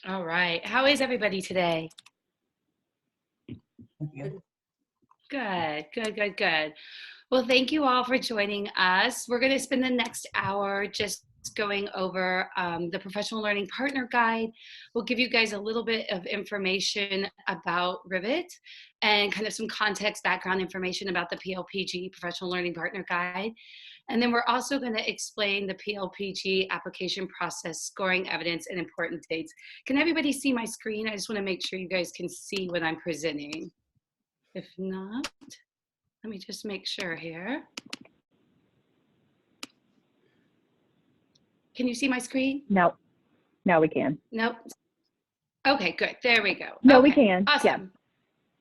All right. How is everybody today? Good. Good, good, good, good. Well, thank you all for joining us. We're going to spend the next hour just going over the Professional Learning Partner Guide. We'll give you guys a little bit of information about Rivet and kind of some context, background information about the PLPG, Professional Learning Partner Guide. And then we're also going to explain the PLPG application process, scoring evidence, and important dates. Can everybody see my screen? I just want to make sure you guys can see what I'm presenting. If not, let me just make sure here. Can you see my screen? No, no, we can. Nope. Okay, good. There we go. No, okay, we can. awesome.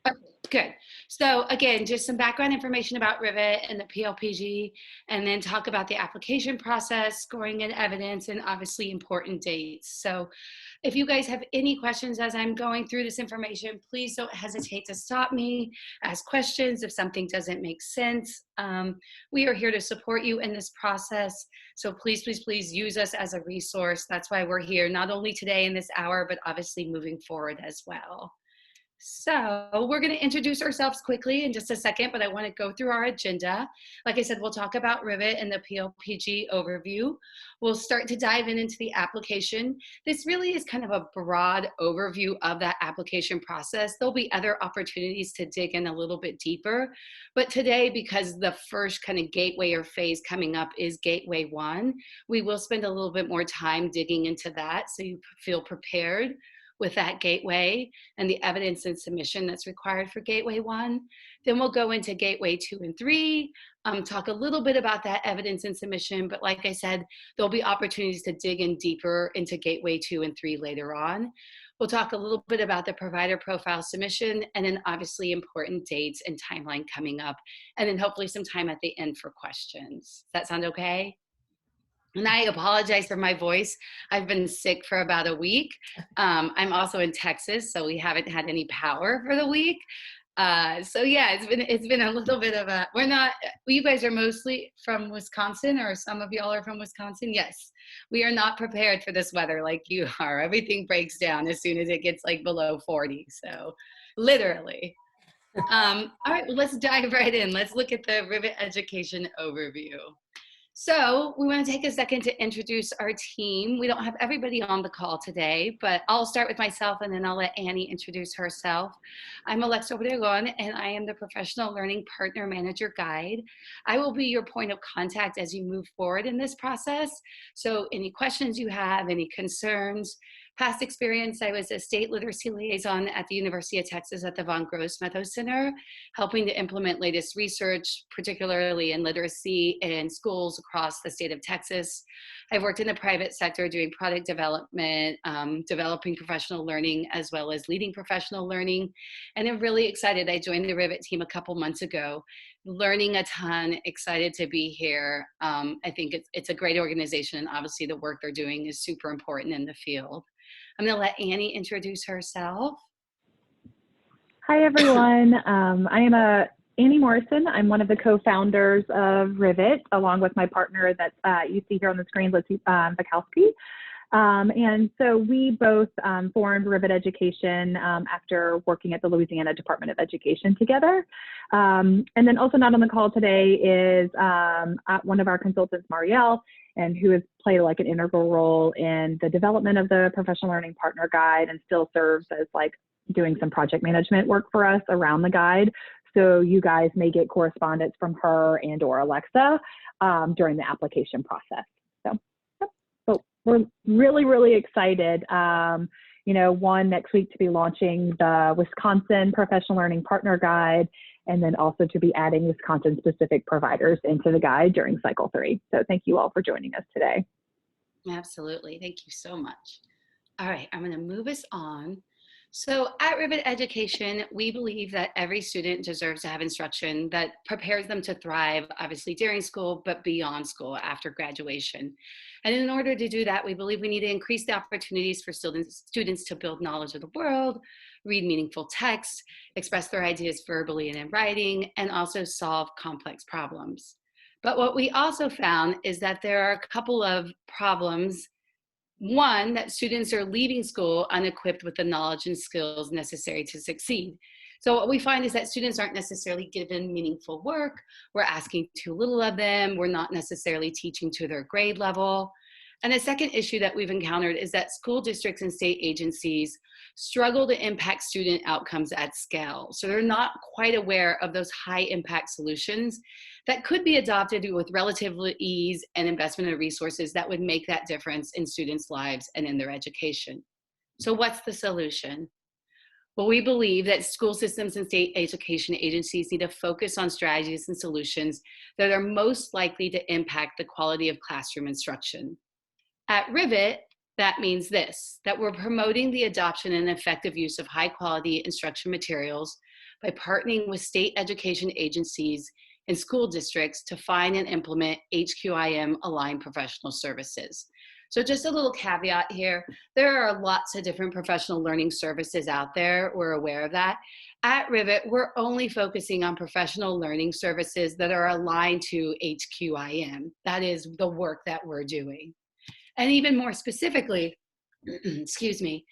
Okay, good. So again, just some background information about Rivet and the PLPG, and then talk about the application process, scoring and evidence, and obviously important dates. So if you guys have any questions as I'm going through this information, please don't hesitate to stop me, ask questions if something doesn't make sense. We are here to support you in this process. So please, please, please use us as a resource. That's why we're here, not only today in this hour, but obviously moving forward as well. So we're going to introduce ourselves quickly in just a second, but I want to go through our agenda. Like I said, we'll talk about Rivet and the PLPG overview. We'll start to dive into the application. This really is kind of a broad overview of that application process. There'll be other opportunities to dig in a little bit deeper. But today, because the first kind of gateway or phase coming up is Gateway 1, we will spend a little bit more time digging into that so you feel prepared with that gateway and the evidence and submission that's required for Gateway 1. Then we'll go into Gateway 2 and 3, talk a little bit about that evidence and submission, but like I said, there'll be opportunities to dig in deeper into Gateway 2 and 3 later on. We'll talk a little bit about the provider profile submission, and then obviously important dates and timeline coming up, and then hopefully some time at the end for questions. Does that sound okay? And I apologize for my voice. I've been sick for about a week. I'm also in Texas, so we haven't had any power for the week. So yeah, it's been a little bit of a. We're not. You guys are mostly from Wisconsin, or some of y'all are from Wisconsin. Yes, we are not prepared for this weather like you are. Everything breaks down as soon as it gets like below 40. So, literally. All right, well, let's dive right in. Let's look at the Rivet Education overview. So we want to take a second to introduce our team. We don't have everybody on the call today, but I'll start with myself and then I'll let Annie introduce herself. I'm Alexa Obregon and I am the Professional Learning Partner Manager Guide. I will be your point of contact as you move forward in this process. So any questions you have, any concerns, past experience, I was a state literacy liaison at the University of Texas at the Von Gross-Method Center, helping to implement latest research, particularly in literacy in schools across the state of Texas. I've worked in the private sector doing product development, developing professional learning, as well as leading professional learning. And I'm really excited. I joined the Rivet team a couple months ago, learning a ton, excited to be here. I think it's a great organization, and obviously the work they're doing is super important in the field. I'm going to let Annie introduce herself. Hi, everyone. I am Annie Morrison. I'm one of the co-founders of Rivet, along with my partner that you see here on the screen, Lizzie Bukowski. And so we both formed Rivet Education after working at the Louisiana Department of Education together. And then also not on the call today is one of our consultants, Marielle, and who has played like an integral role in the development of the Professional Learning Partner Guide and still serves as like doing some project management work for us around the guide. So you guys may get correspondence from her and or Alexa during the application process. So we're really, really excited. Next week to be launching the Wisconsin Professional Learning Partner Guide, and then also to be adding Wisconsin-specific providers into the guide during Cycle 3. So thank you all for joining us today. Absolutely. Thank you so much. All right, I'm going to move us on. So at Rivet Education, we believe that every student deserves to have instruction that prepares them to thrive, obviously during school, but beyond school after graduation. And in order to do that, we believe we need to increase the opportunities for students to build knowledge of the world, read meaningful text, express their ideas verbally and in writing, and also solve complex problems. But what we also found is that there are a couple of problems One, that students are leaving school unequipped with the knowledge and skills necessary to succeed. So what we find is that students aren't necessarily given meaningful work. We're asking too little of them. We're not necessarily teaching to their grade level. And the second issue that we've encountered is that school districts and state agencies struggle to impact student outcomes at scale. So they're not quite aware of those high impact solutions that could be adopted with relative ease and investment of resources that would make that difference in students' lives and in their education. So what's the solution? Well, we believe that school systems and state education agencies need to focus on strategies and solutions that are most likely to impact the quality of classroom instruction. At Rivet, that means this, that we're promoting the adoption and effective use of high quality instruction materials by partnering with state education agencies and school districts to find and implement HQIM aligned professional services. So just a little caveat here, there are lots of different professional learning services out there, we're aware of that. At Rivet, we're only focusing on professional learning services that are aligned to HQIM. That is the work that we're doing. And even more specifically, excuse me,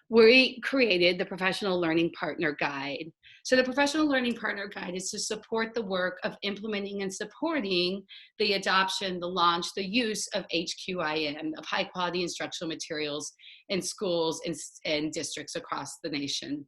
we created the Professional Learning Partner Guide. So the Professional Learning Partner Guide is to support the work of implementing and supporting the adoption, the launch, the use of HQIM, of high quality instructional materials in schools and districts across the nation.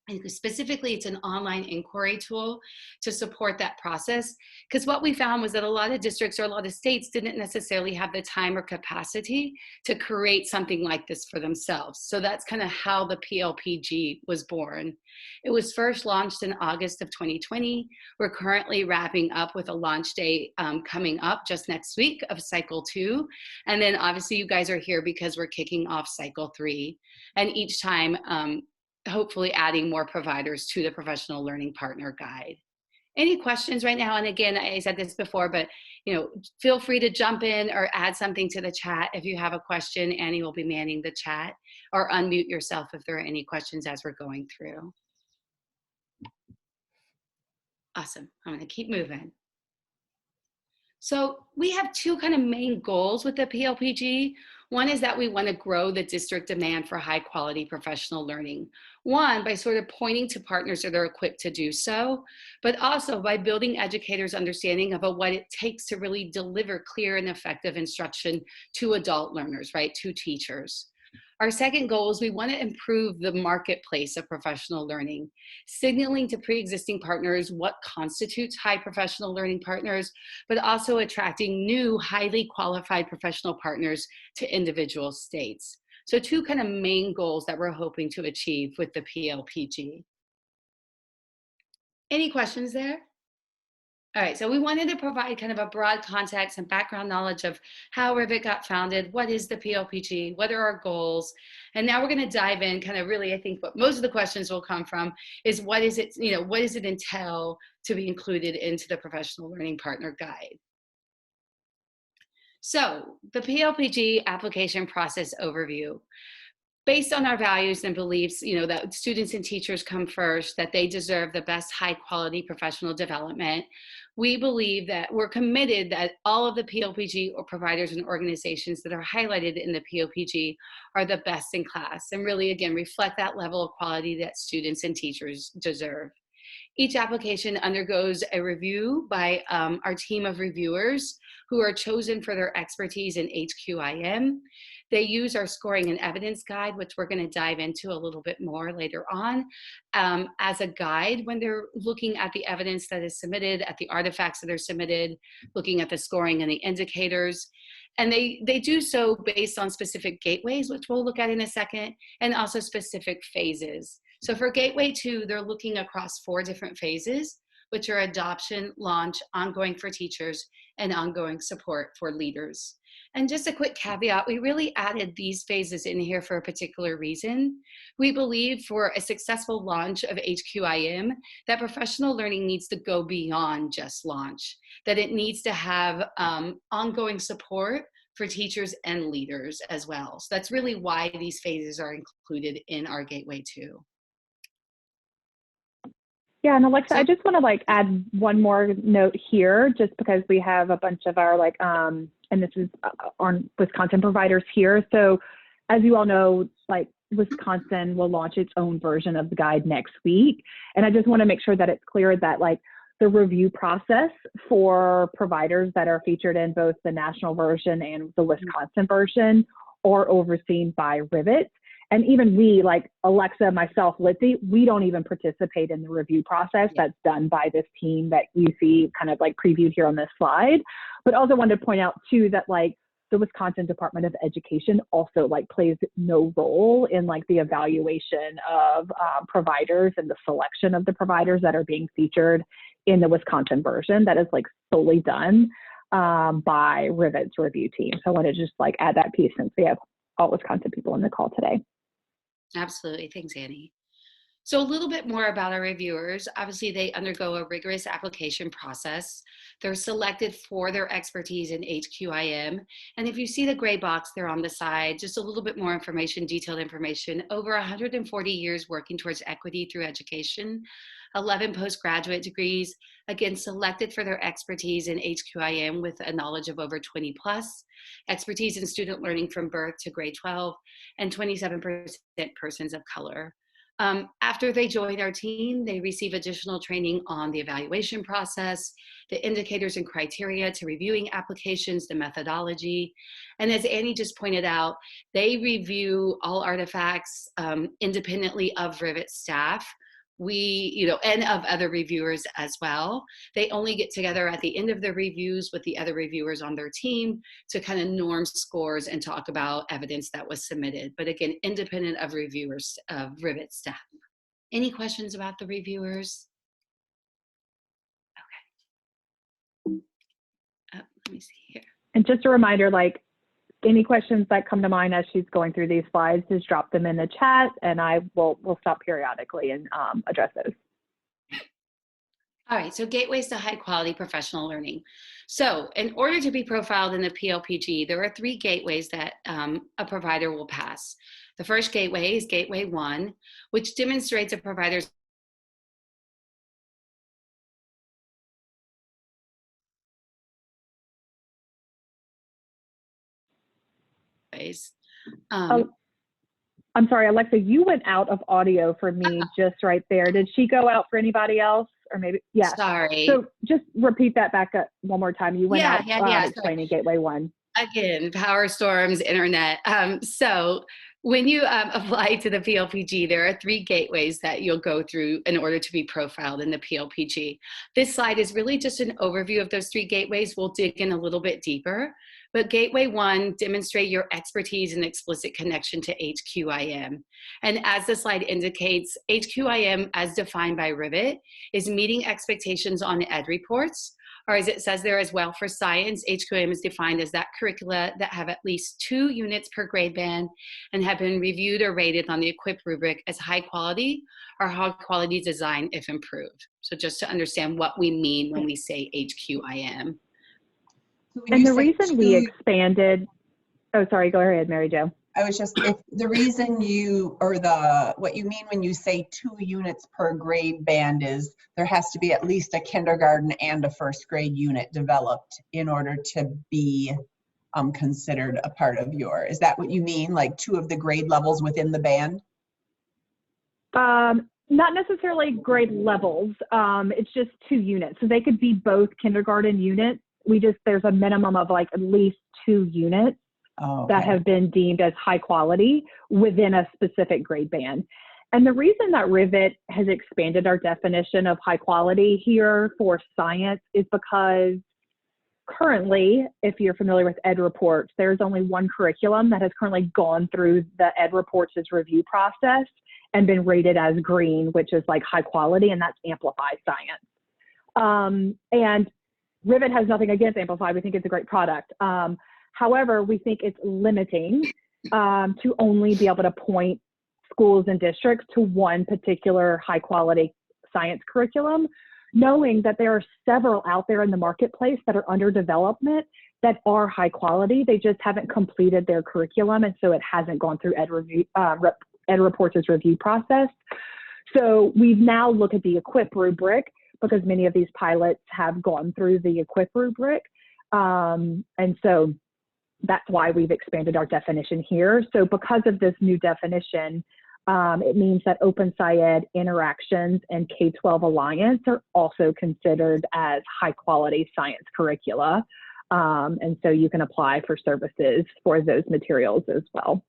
And specifically, it's an online inquiry tool to support that process. Because what we found was that a lot of districts or a lot of states didn't necessarily have the time or capacity to create something like this for themselves. So that's kind of how the PLPG was born. It was first launched in August of 2020. We're currently wrapping up with a launch date coming up just next week of cycle 2. And then obviously you guys are here because we're kicking off cycle 3. And each time, hopefully adding more providers to the Professional Learning Partner Guide. Any questions right now? And again, I said this before, but feel free to jump in or add something to the chat if you have a question. Annie will be manning the chat, or unmute yourself if there are any questions as we're going through. Awesome. I'm going to keep moving. So we have two kind of main goals with the PLPG. One is that we want to grow the district demand for high quality professional learning. One, by sort of pointing to partners that are equipped to do so, but also by building educators' understanding of what it takes to really deliver clear and effective instruction to adult learners, right, to teachers. Our second goal is we want to improve the marketplace of professional learning, signaling to pre-existing partners what constitutes high professional learning partners, but also attracting new highly qualified professional partners to individual states. So two kind of main goals that we're hoping to achieve with the PLPG. Any questions there? All right, so we wanted to provide kind of a broad context and background knowledge of how Rivet got founded, what is the PLPG, what are our goals, and now we're going to dive in kind of really, I think what most of the questions will come from is what is it, what does it entail to be included into the Professional Learning Partner Guide? So the PLPG application process overview. Based on our values and beliefs, that students and teachers come first, that they deserve the best high quality professional development, we believe that we're committed that all of the PLPG or providers and organizations that are highlighted in the PLPG are the best in class and really, again, reflect that level of quality that students and teachers deserve. Each application undergoes a review by our team of reviewers who are chosen for their expertise in HQIM. They use our scoring and evidence guide, which we're going to dive into a little bit more later on, as a guide when they're looking at the evidence that is submitted, at the artifacts that are submitted, looking at the scoring and the indicators. And they do so based on specific gateways, which we'll look at in a second, and also specific phases. So for Gateway 2, they're looking across 4 different phases, which are adoption, launch, ongoing for teachers, and ongoing support for leaders. And just a quick caveat, we really added these phases in here for a particular reason. We believe for a successful launch of HQIM, that professional learning needs to go beyond just launch, that it needs to have ongoing support for teachers and leaders as well. So that's really why these phases are included in our Gateway 2. Yeah, and Alexa, I just want to add one more note here, just because we have a bunch of our and this is on Wisconsin providers here. So as you all know, like Wisconsin will launch its own version of the guide next week. And I just want to make sure that it's clear that like the review process for providers that are featured in both the national version and the Wisconsin version are overseen by Rivet. And even we, like Alexa, myself, Litzy, we don't even participate in the review process. That's done by this team that you see kind of like previewed here on this slide. But also wanted to point out too that like the Wisconsin Department of Education also like plays no role in like the evaluation of providers and the selection of the providers that are being featured in the Wisconsin version. That is like solely done by Rivet's review team. So I want to just like add that piece since we have all Wisconsin people on the call today. Absolutely. Thanks, Annie. So a little bit more about our reviewers. Obviously, they undergo a rigorous application process. They're selected for their expertise in HQIM. And if you see the gray box there on the side, just a little bit more information, detailed information, over 140 years working towards equity through education, 11 postgraduate degrees, again, selected for their expertise in HQIM with a knowledge of over 20 plus, expertise in student learning from birth to grade 12, and 27% persons of color. After they join our team, they receive additional training on the evaluation process, the indicators and criteria to reviewing applications, the methodology. And as Annie just pointed out, they review all artifacts independently of Rivet staff. And of other reviewers as well. They only get together at the end of the reviews with the other reviewers on their team to kind of norm scores and talk about evidence that was submitted. But again, independent of reviewers, of Rivet staff. Any questions about the reviewers? Okay. Let me see here. And just a reminder, like any questions that come to mind as she's going through these slides, just drop them in the chat and we'll stop periodically and address those. All right, so gateways to high quality professional learning. So in order to be profiled in the PLPG, there are 3 gateways that a provider will pass. The first gateway is Gateway 1, which demonstrates a provider's ways. I'm sorry, Alexa, you went out of audio for me just right there. Did she go out for anybody else? Or maybe, yeah. Sorry. So just repeat that back up one more time. You went out explaining Sorry. Gateway 1. Again, power storms, internet. So when you apply to the PLPG, there are 3 gateways that you'll go through in order to be profiled in the PLPG. This slide is really just an overview of those 3 gateways. We'll dig in a little bit deeper. But Gateway 1, demonstrate your expertise and explicit connection to HQIM. And as the slide indicates, HQIM, as defined by Rivet, is meeting expectations on ed reports, or as it says there as well for science, HQIM is defined as that curricula that have at least 2 units per grade band and have been reviewed or rated on the EQUIP rubric as high quality or high quality design if improved. So just to understand what we mean when we say HQIM. And the reason we expanded, oh, sorry, go ahead, Mary Jo. I was just, if the reason what you mean when you say 2 units per grade band is there has to be at least a kindergarten and a first grade unit developed in order to be considered a part of is that what you mean? Like 2 of the grade levels within the band? Not necessarily grade levels. It's just 2 units. So they could be both kindergarten units. There's a minimum of like at least 2 units that have been deemed as high quality within a specific grade band. And the reason that Rivet has expanded our definition of high quality here for science is because currently, if you're familiar with ed reports, there's only one curriculum that has currently gone through the ed reports' review process and been rated as green, which is like high quality, and that's Amplify Science. And Rivet has nothing against Amplify. We think it's a great product. However, we think it's limiting to only be able to point schools and districts to one particular high quality science curriculum, knowing that there are several out there in the marketplace that are under development that are high quality. They just haven't completed their curriculum, and so it hasn't gone through ed reports' review process. So we've now looked at the EQUIP rubric, because many of these pilots have gone through the EQUIP rubric. And so that's why we've expanded our definition here. So because of this new definition, it means that Open SciEd interactions and K-12 Alliance are also considered as high quality science curricula. And so you can apply for services for those materials as well.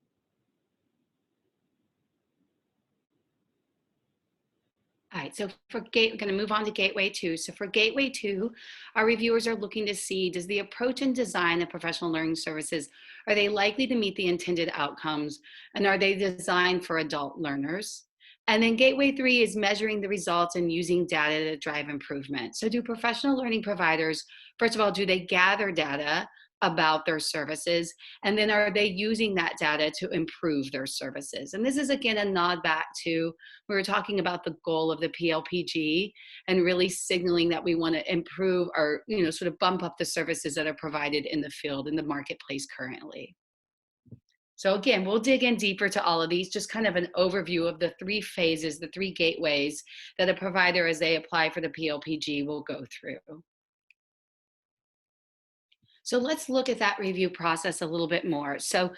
All right, so we're going to move on to Gateway 2. So for Gateway 2, our reviewers are looking to see, does the approach and design of professional learning services, are they likely to meet the intended outcomes? And are they designed for adult learners? And then Gateway 3 is measuring the results and using data to drive improvement. So do professional learning providers, first of all, do they gather data about their services? And then are they using that data to improve their services? And this is, again, a nod back to, we were talking about the goal of the PLPG and really signaling that we want to improve or, sort of bump up the services that are provided in the field, in the marketplace currently. So again, we'll dig in deeper to all of these, just kind of an overview of the 3 phases, the 3 gateways that a provider, as they apply for the PLPG, will go through. So let's look at that review process a little bit more. So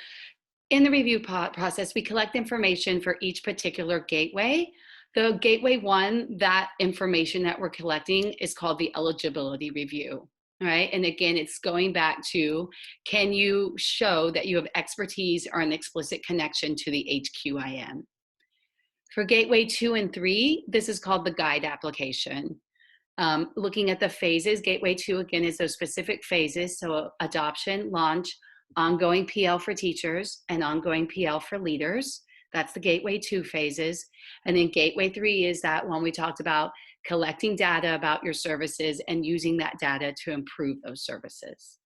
in the review process, we collect information for each particular gateway. The Gateway 1, that information that we're collecting is called the eligibility review. Right? And again, it's going back to, can you show that you have expertise or an explicit connection to the HQIM? For Gateway 2 and 3, this is called the guide application. Looking at the phases, Gateway 2, again, is those specific phases. So adoption, launch, ongoing PL for teachers, and ongoing PL for leaders. That's the Gateway 2 phases. And then Gateway 3 is that one we talked about, collecting data about your services and using that data to improve those services.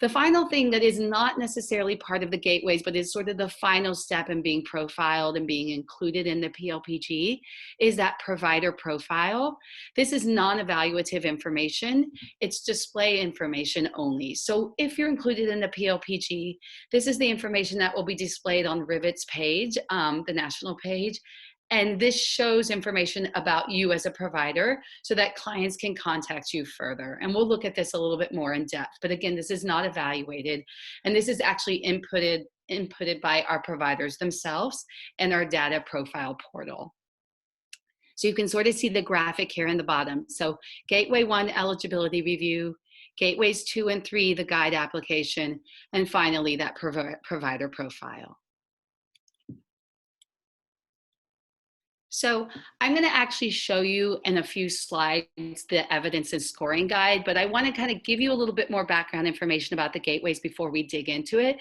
The final thing that is not necessarily part of the gateways, but is sort of the final step in being profiled and being included in the PLPG, is that provider profile. This is non-evaluative information. It's display information only. So if you're included in the PLPG, this is the information that will be displayed on Rivet's page, the national page. And this shows information about you as a provider so that clients can contact you further. And we'll look at this a little bit more in depth. But again, this is not evaluated. And this is actually inputted by our providers themselves and our data profile portal. So you can sort of see the graphic here in the bottom. So Gateway 1, eligibility review. Gateways 2 and 3, the guide application. And finally, that provider profile. So I'm going to actually show you in a few slides the evidence and scoring guide, but I want to kind of give you a little bit more background information about the gateways before we dig into it.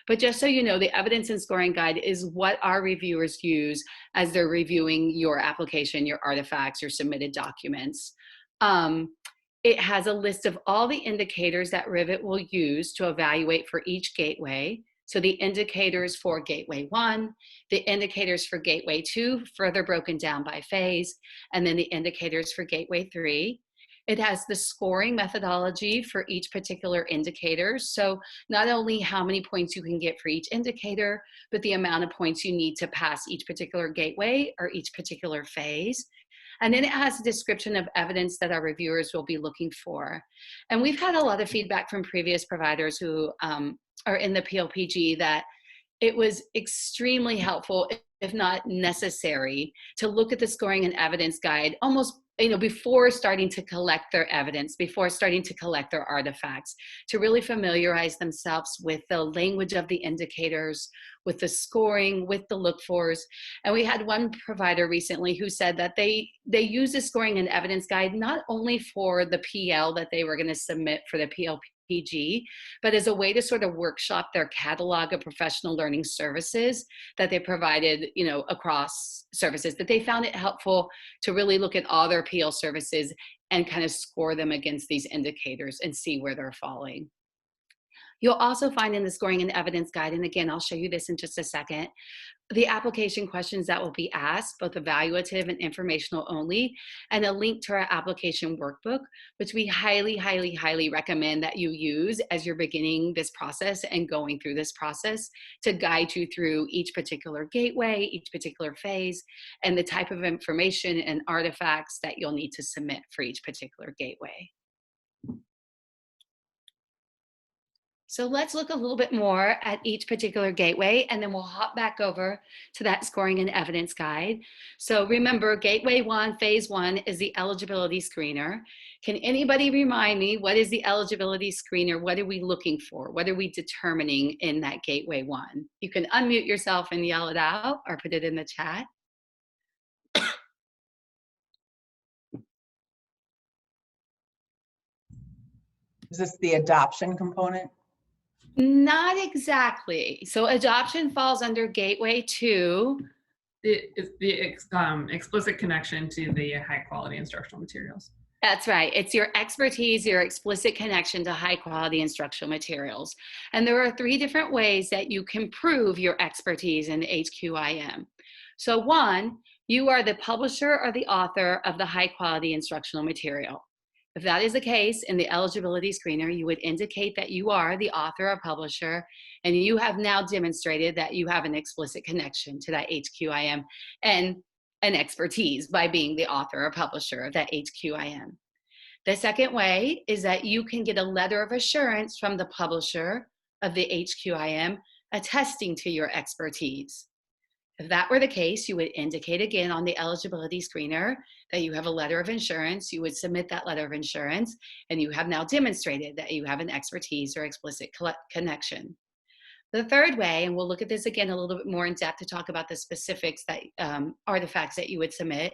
But just so you know, the evidence and scoring guide is what our reviewers use as they're reviewing your application, your artifacts, your submitted documents. It has a list of all the indicators that Rivet will use to evaluate for each gateway. So the indicators for Gateway 1, the indicators for Gateway 2, further broken down by phase, and then the indicators for Gateway 3. It has the scoring methodology for each particular indicator. So not only how many points you can get for each indicator, but the amount of points you need to pass each particular gateway or each particular phase. And then it has a description of evidence that our reviewers will be looking for. And we've had a lot of feedback from previous providers who are in the PLPG that it was extremely helpful, if not necessary, to look at the scoring and evidence guide almost before starting to collect their evidence, before starting to collect their artifacts, to really familiarize themselves with the language of the indicators, with the scoring, with the look-fors. And we had one provider recently who said that they use the scoring and evidence guide not only for the PL that they were going to submit for the PLPG, but as a way to sort of workshop their catalog of professional learning services that they provided, across services, that they found it helpful to really look at all their PL services and kind of score them against these indicators and see where they're falling. You'll also find in the scoring and evidence guide, and again, I'll show you this in just a second, the application questions that will be asked, both evaluative and informational only, and a link to our application workbook, which we highly, highly, highly recommend that you use as you're beginning this process and going through this process to guide you through each particular gateway, each particular phase, and the type of information and artifacts that you'll need to submit for each particular gateway. So let's look a little bit more at each particular gateway, and then we'll hop back over to that scoring and evidence guide. So remember, Gateway 1, Phase 1 is the eligibility screener. Can anybody remind me, what is the eligibility screener? What are we looking for? What are we determining in that Gateway 1? You can unmute yourself and yell it out or put it in the chat. Is this the adoption component? Not exactly. So adoption falls under Gateway 2. It's the explicit connection to the high quality instructional materials. That's right. It's your expertise, your explicit connection to high quality instructional materials. And there are 3 different ways that you can prove your expertise in HQIM. So 1, you are the publisher or the author of the high quality instructional material. If that is the case in the eligibility screener, you would indicate that you are the author or publisher, and you have now demonstrated that you have an explicit connection to that HQIM and an expertise by being the author or publisher of that HQIM. The second way is that you can get a letter of assurance from the publisher of the HQIM attesting to your expertise. If that were the case, you would indicate again on the eligibility screener that you have a letter of insurance. You would submit that letter of insurance, and you have now demonstrated that you have an expertise or explicit connection. The third way, and we'll look at this again a little bit more in depth to talk about the specifics that artifacts that you would submit,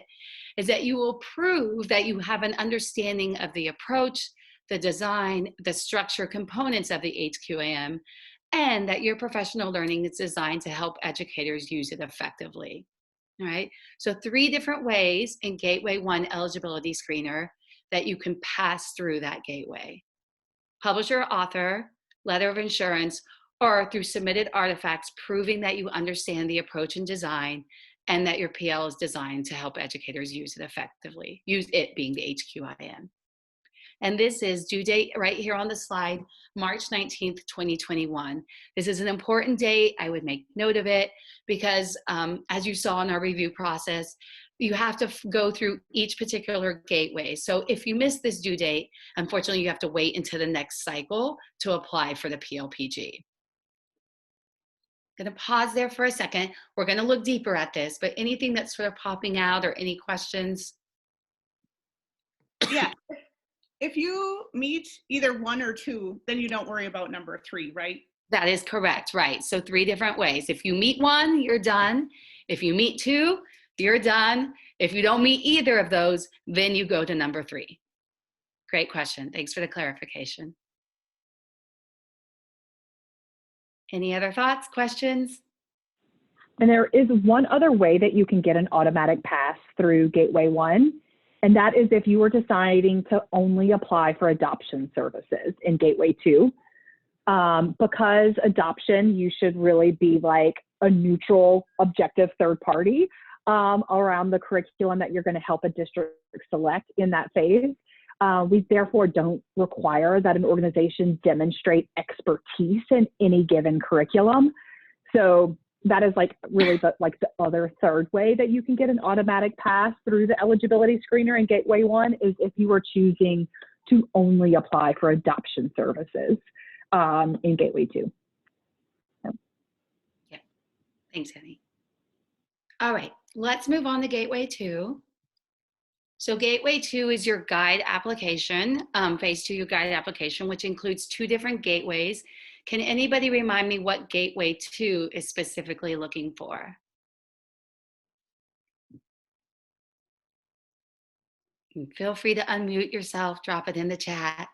is that you will prove that you have an understanding of the approach, the design, the structure components of the HQAM, and that your professional learning is designed to help educators use it effectively. All right, so 3 different ways in Gateway 1 eligibility screener that you can pass through that gateway: publisher, author, letter of insurance, or through submitted artifacts proving that you understand the approach and design, and that your PL is designed to help educators use it effectively, use it being the HQIM. And this is due date right here on the slide, March 19th, 2021. This is an important date. I would make note of it because as you saw in our review process, you have to go through each particular gateway. So if you miss this due date, unfortunately, you have to wait until the next cycle to apply for the PLPG. Going to pause there for a second. We're going to look deeper at this, but anything that's sort of popping out or any questions? Yeah. If you meet either 1 or 2, then you don't worry about number 3, right? That is correct, right? So 3 different ways. If you meet 1, you're done. If you meet 2, you're done. If you don't meet either of those, then you go to number 3. Great question. Thanks for the clarification. Any other thoughts, questions? And there is one other way that you can get an automatic pass through Gateway 1, and that is if you were deciding to only apply for adoption services in Gateway 2. Because adoption, you should really be like a neutral, objective third party around the curriculum that you're going to help a district select in that phase. We therefore don't require that an organization demonstrate expertise in any given curriculum. So that is like really the other third way that you can get an automatic pass through the eligibility screener in Gateway 1 is if you are choosing to only apply for adoption services in Gateway 2. Yeah, thanks, Annie. All right, let's move on to Gateway 2. So Gateway 2 is your guide application, Phase 2, your guide application, which includes 2 different gateways. Can anybody remind me what Gateway 2 is specifically looking for? And feel free to unmute yourself, drop it in the chat.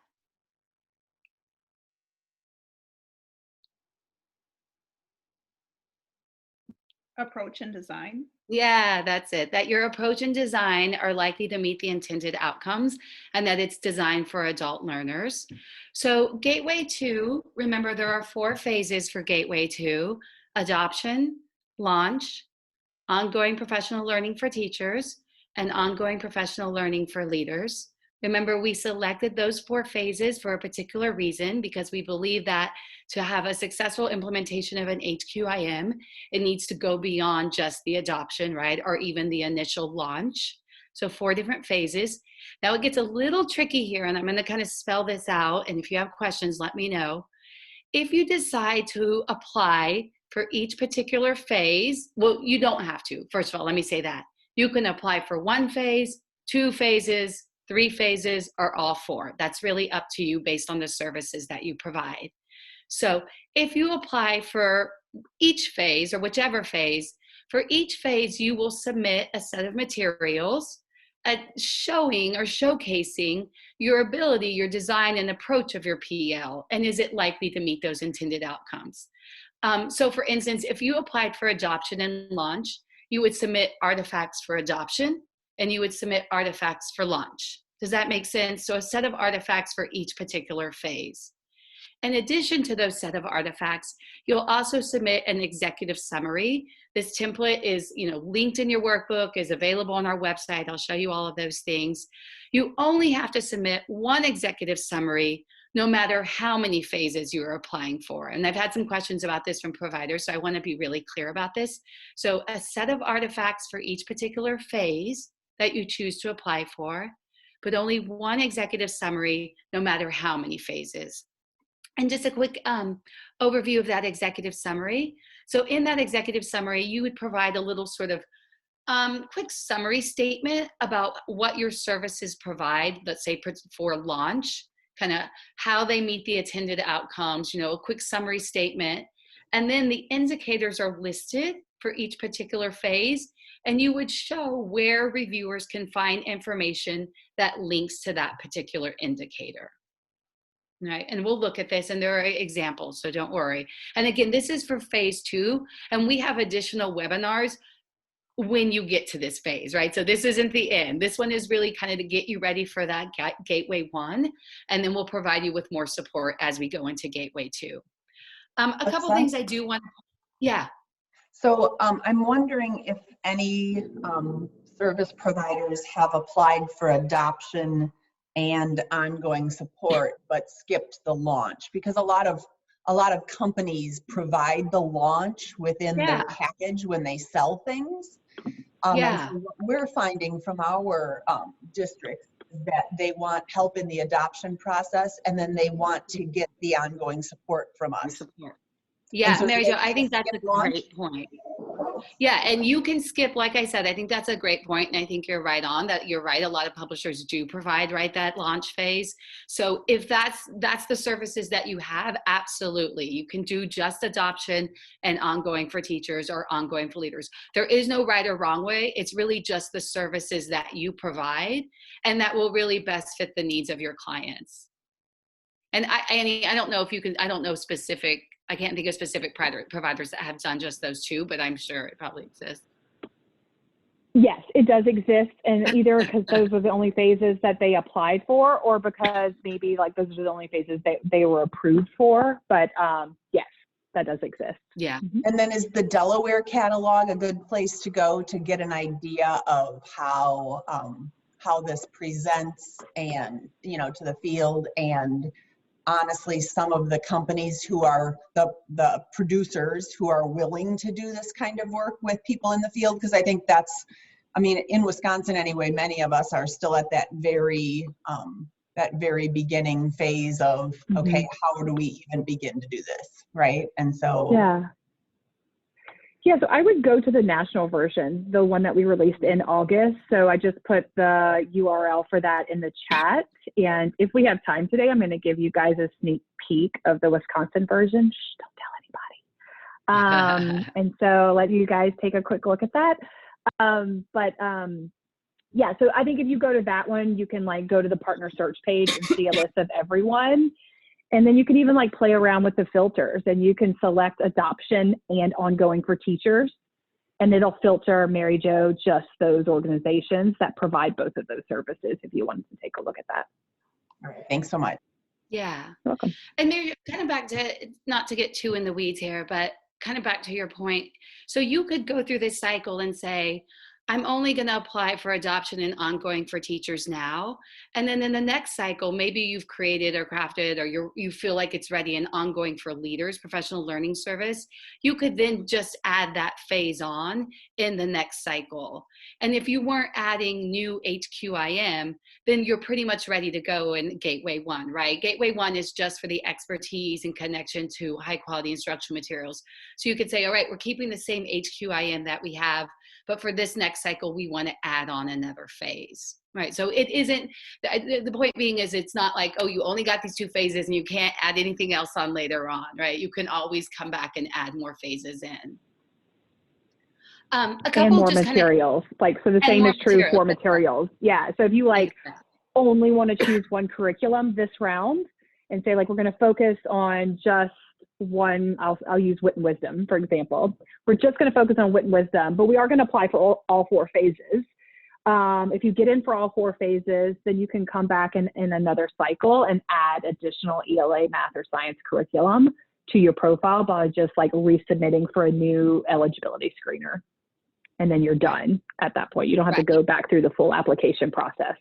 Approach and design. Yeah, that's it. That your approach and design are likely to meet the intended outcomes and that it's designed for adult learners. So Gateway 2, remember there are 4 phases for Gateway 2: adoption, launch, ongoing professional learning for teachers, and ongoing professional learning for leaders. Remember, we selected those 4 phases for a particular reason because we believe that to have a successful implementation of an HQIM, it needs to go beyond just the adoption, right? Or even the initial launch. So 4 different phases. Now it gets a little tricky here, and I'm going to kind of spell this out. And if you have questions, let me know. if you decide to apply for each particular phase, well, you don't have to. First of all, let me say that. You can apply for 1 phase, 2 phases, 3 phases, or all 4. That's really up to you based on the services that you provide. So if you apply for each phase or whichever phase, for each phase, you will submit a set of materials showing or showcasing your ability, your design and approach of your PEL, and is it likely to meet those intended outcomes. So for instance, if you applied for adoption and launch, you would submit artifacts for adoption and you would submit artifacts for launch. Does that make sense? So a set of artifacts for each particular phase. In addition to those set of artifacts, you'll also submit an executive summary. This template is, linked in your workbook, is available on our website. I'll show you all of those things. You only have to submit 1 executive summary, no matter how many phases you're applying for. And I've had some questions about this from providers, so I want to be really clear about this. So a set of artifacts for each particular phase that you choose to apply for, but only 1 executive summary, no matter how many phases. And just a quick overview of that executive summary. So in that executive summary, you would provide a little sort of quick summary statement about what your services provide, let's say for launch, kind of how they meet the intended outcomes, a quick summary statement. And then the indicators are listed for each particular phase, and you would show where reviewers can find information that links to that particular indicator. Right, and we'll look at this, and there are examples, so don't worry. And again, this is for phase 2, and we have additional webinars when you get to this phase, right? So this isn't the end. This one is really kind of to get you ready for that gateway 1, and then we'll provide you with more support as we go into gateway 2. A couple things I do want to, yeah. So I'm wondering if any service providers have applied for adoption and ongoing support, but skipped the launch, because a lot of companies provide the launch within their package when they sell things. And so what we're finding from our districts is that they want help in the adoption process, and then they want to get the ongoing support from us. Yeah, so Mary Jo, I think that's a great point. Yeah, and you can skip, like I said, I think that's a great point, and I think you're right on that. You're right, a lot of publishers do provide, right, that launch phase. So if that's the services that you have, absolutely, you can do just adoption and ongoing for teachers or ongoing for leaders. There is no right or wrong way. It's really just the services that you provide, and that will really best fit the needs of your clients. And I don't know if you can, I don't know specific, I can't think of specific providers that have done just those 2, but I'm sure it probably exists. Yes, it does exist, and either because those were the only phases that they applied for, or because maybe like those are the only phases they were approved for. But yes, that does exist. Yeah. And then is the Delaware catalog a good place to go to get an idea of how this presents and, to the field? And honestly, some of the companies who are the producers who are willing to do this kind of work with people in the field, because I think that's, in Wisconsin anyway, many of us are still at that very beginning phase of, okay, how do we even begin to do this, right? And so so I would go to the national version, the one that we released in August. So I just put the URL for that in the chat. And if we have time today, I'm going to give you guys a sneak peek of the Wisconsin version. Shh, don't tell anybody. And so let you guys take a quick look at that. Yeah, so I think if you go to that one, you can go to the partner search page and see a list of everyone. And then you can even play around with the filters, and you can select adoption and ongoing for teachers, and it'll filter, Mary Jo, just those organizations that provide both of those services if you wanted to take a look at that. All right, thanks so much. Yeah. You're welcome. And Mary, kind of back to, not to get too in the weeds here, but kind of back to your point. So you could go through this cycle and say, I'm only going to apply for adoption and ongoing for teachers now. And then in the next cycle, maybe you've created or crafted or you feel like it's ready and ongoing for leaders, professional learning service. You could then just add that phase on in the next cycle. And if you weren't adding new HQIM, then you're pretty much ready to go in Gateway 1, right? Gateway 1 is just for the expertise and connection to high quality instructional materials. So you could say, all right, we're keeping the same HQIM that we have, but for this next cycle, we want to add on another phase, right? So it isn't, the point being is it's not like, oh, you only got these 2 phases and you can't add anything else on later on, right? You can always come back and add more phases in. A couple And more just materials. Like, so the and same more is true for materials. materials. Yeah. So if you like Exactly. only want to choose one curriculum this round and say like, we're going to focus on just one, I'll use wit and wisdom, for example. We're just going to focus on wit and wisdom, but we are going to apply for all 4 phases. If you get in for all 4 phases, then you can come back in another cycle and add additional ELA math or science curriculum to your profile by just like resubmitting for a new eligibility screener. And then you're done at that point. You don't have to go back through the full application process.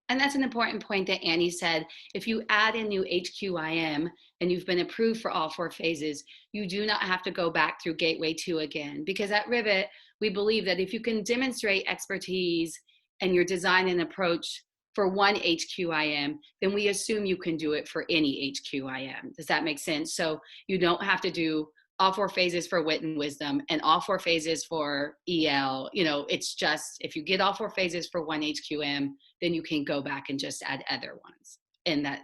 And that's an important point that Annie said. If you add a new HQIM and you've been approved for all 4 phases, you do not have to go back through Gateway 2 again. Because at Rivet, we believe that if you can demonstrate expertise and your design and approach for one HQIM, then we assume you can do it for any HQIM. Does that make sense? So you don't have to do all 4 phases for wit and wisdom and all 4 phases for EL. You know, it's just, if you get all 4 phases for one HQM, then you can go back and just add other ones in that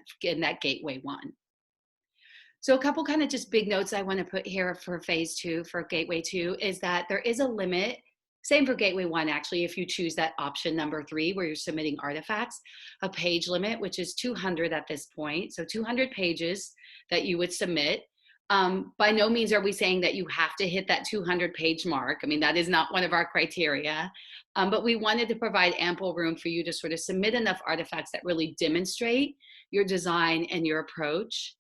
Gateway 1. So a couple kind of just big notes I want to put here for phase 2, for Gateway 2, is that there is a limit. Same for Gateway 1, actually, if you choose that option number 3, where you're submitting artifacts, a page limit, which is 200 at this point. So 200 pages that you would submit. By no means are we saying that you have to hit that 200 page mark. I mean, that is not one of our criteria, but we wanted to provide ample room for you to sort of submit enough artifacts that really demonstrate your design and your approach.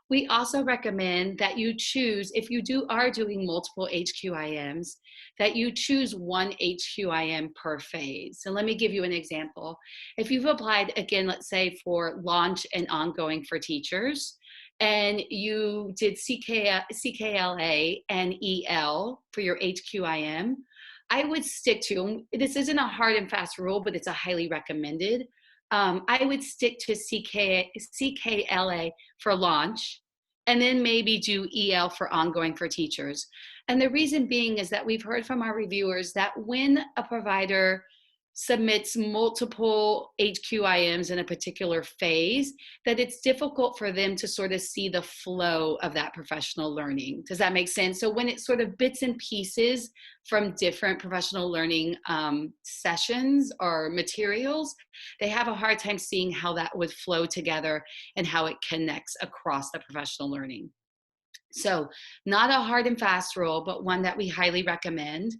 We also recommend that you choose, if you are doing multiple HQIMs, that you choose one HQIM per phase. So let me give you an example. If you've applied, again, let's say for launch and ongoing for teachers, and you did CKLA and EL for your HQIM, I would stick to, this isn't a hard and fast rule, but it's a highly recommended. I would stick to CKLA for launch, and then maybe do EL for ongoing for teachers. And the reason being is that we've heard from our reviewers that when a provider submits multiple HQIMs in a particular phase, that it's difficult for them to sort of see the flow of that professional learning. Does that make sense? So when it's sort of bits and pieces from different professional learning sessions or materials, they have a hard time seeing how that would flow together and how it connects across the professional learning. So not a hard and fast rule, but one that we highly recommend.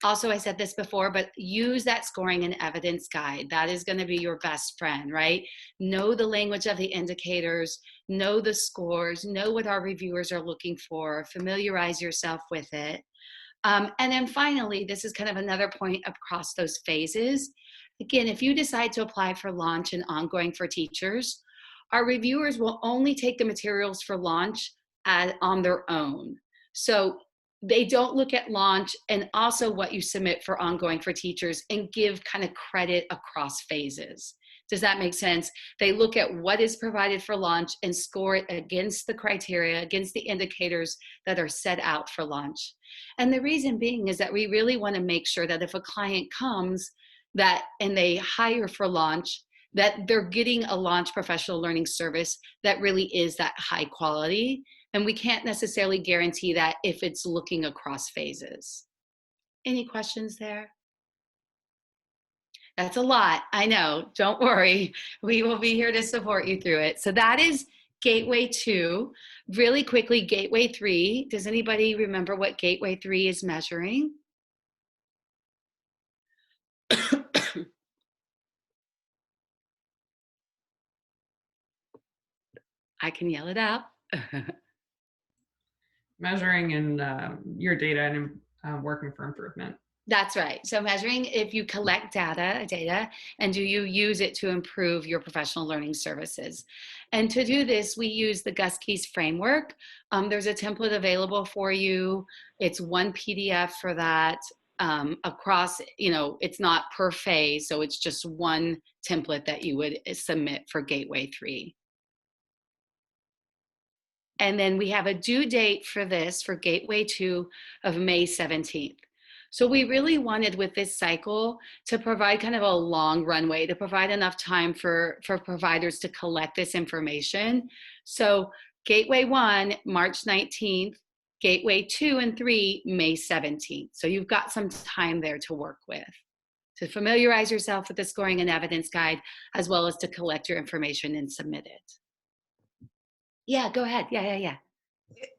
Also, I said this before, but use that scoring and evidence guide. That is going to be your best friend, right? Know the language of the indicators, know the scores, know what our reviewers are looking for, familiarize yourself with it. And then finally, this is kind of another point across those phases. Again, if you decide to apply for launch and ongoing for teachers, our reviewers will only take the materials for launch on their own. So they don't look at launch and also what you submit for ongoing for teachers and give kind of credit across phases. Does that make sense? They look at what is provided for launch and score it against the criteria, against the indicators that are set out for launch. And the reason being is that we really want to make sure that if a client comes and they hire for launch, that they're getting a launch professional learning service that really is that high quality. And we can't necessarily guarantee that if it's looking across phases. Any questions there? That's a lot, I know, don't worry. We will be here to support you through it. So that is Gateway 2. Really quickly, Gateway 3. Does anybody remember what Gateway 3 is measuring? I can yell it out. Measuring and your data and working for improvement. That's right. So measuring if you collect data, and do you use it to improve your professional learning services. And to do this, we use the Guskey's framework. There's a template available for you. It's one PDF for that across, it's not per phase, so it's just one template that you would submit for Gateway 3. And then we have a due date for this for Gateway 2 of May 17th. So we really wanted with this cycle to provide kind of a long runway, to provide enough time for providers to collect this information. So Gateway 1, March 19th, Gateway 2 and 3, May 17th. So you've got some time there to work with, to familiarize yourself with the scoring and evidence guide, as well as to collect your information and submit it. Yeah, go ahead. Yeah.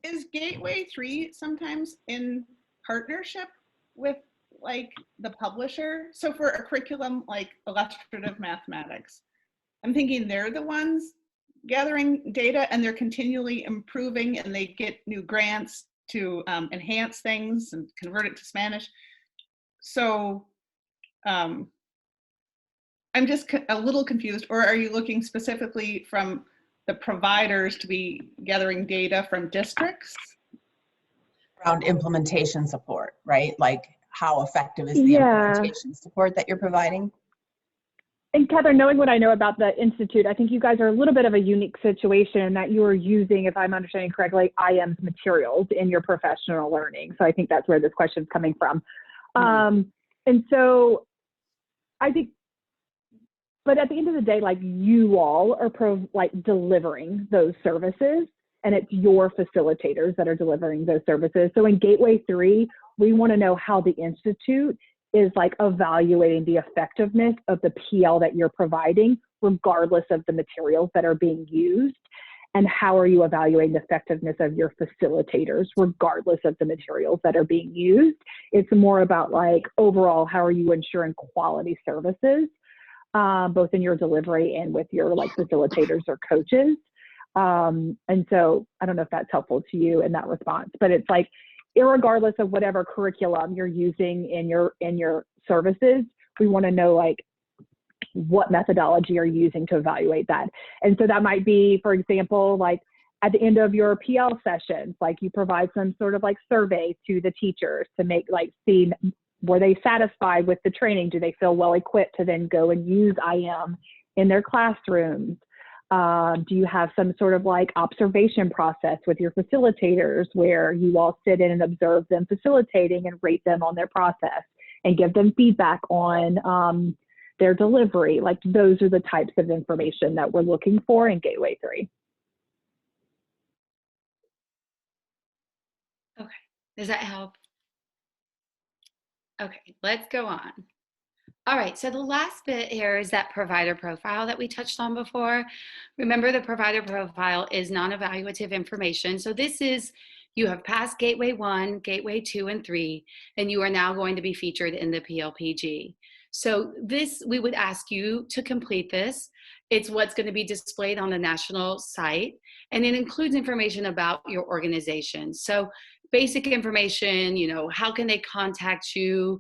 Is Gateway 3 sometimes in partnership with like the publisher? So for a curriculum like illustrative mathematics, I'm thinking they're the ones gathering data and they're continually improving and they get new grants to enhance things and convert it to Spanish. So I'm just a little confused. Or are you looking specifically from the providers to be gathering data from districts? Around implementation support, right? Like how effective is the Yeah. implementation support that you're providing? And Catherine, knowing what I know about the Institute, I think you guys are a little bit of a unique situation in that you are using, if I'm understanding correctly, IM's materials in your professional learning. So I think that's where this question is coming from. And so I think, but at the end of the day, like you all are delivering those services, and it's your facilitators that are delivering those services. So in Gateway 3, we want to know how the Institute is like evaluating the effectiveness of the PL that you're providing, regardless of the materials that are being used. And how are you evaluating the effectiveness of your facilitators, regardless of the materials that are being used? It's more about like overall, how are you ensuring quality services, both in your delivery and with your like facilitators or coaches. And so I don't know if that's helpful to you in that response, but it's like, irregardless of whatever curriculum you're using in your services, we want to know like what methodology are you using to evaluate that. And so that might be, for example, like at the end of your PL sessions, like you provide some sort of like survey to the teachers to make like see, were they satisfied with the training? Do they feel well equipped to then go and use IM in their classrooms? Do you have some sort of like observation process with your facilitators where you all sit in and observe them facilitating and rate them on their process and give them feedback on their delivery? Like those are the types of information that we're looking for in Gateway 3. Okay, does that help? Okay, let's go on. All right, so the last bit here is that provider profile that we touched on before. Remember, the provider profile is non-evaluative information. So this is, you have passed Gateway 1, Gateway 2, and 3, and you are now going to be featured in the PLPG. So this, we would ask you to complete this. It's what's going to be displayed on the national site, and it includes information about your organization. So basic information, how can they contact you,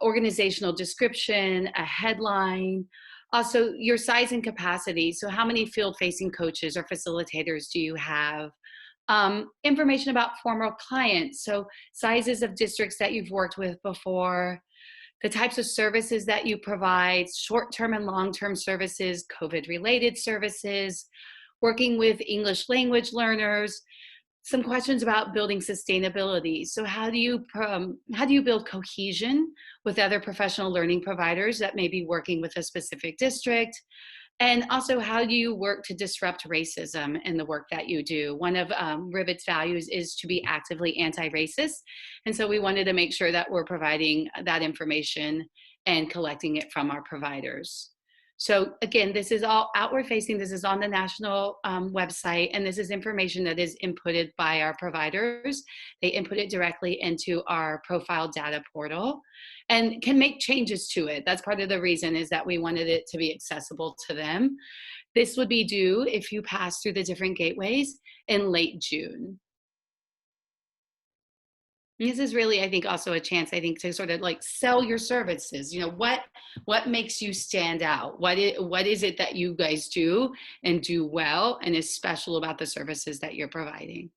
organizational description, a headline, also your size and capacity. So how many field-facing coaches or facilitators do you have? Information about former clients, so sizes of districts that you've worked with before, the types of services that you provide, short-term and long-term services, COVID-related services, working with English language learners, some questions about building sustainability. So how do you build cohesion with other professional learning providers that may be working with a specific district? And also, how do you work to disrupt racism in the work that you do? One of Rivet's values is to be actively anti-racist. And so we wanted to make sure that we're providing that information and collecting it from our providers. So again, this is all outward facing. This is on the national website, and this is information that is inputted by our providers. They input it directly into our profile data portal and can make changes to it. That's part of the reason, is that we wanted it to be accessible to them. This would be due, if you pass through the different gateways, in late June. This is really, I think, also a chance, I think, to sort of like sell your services. You know, what makes you stand out? What is it that you guys do and do well and is special about the services that you're providing?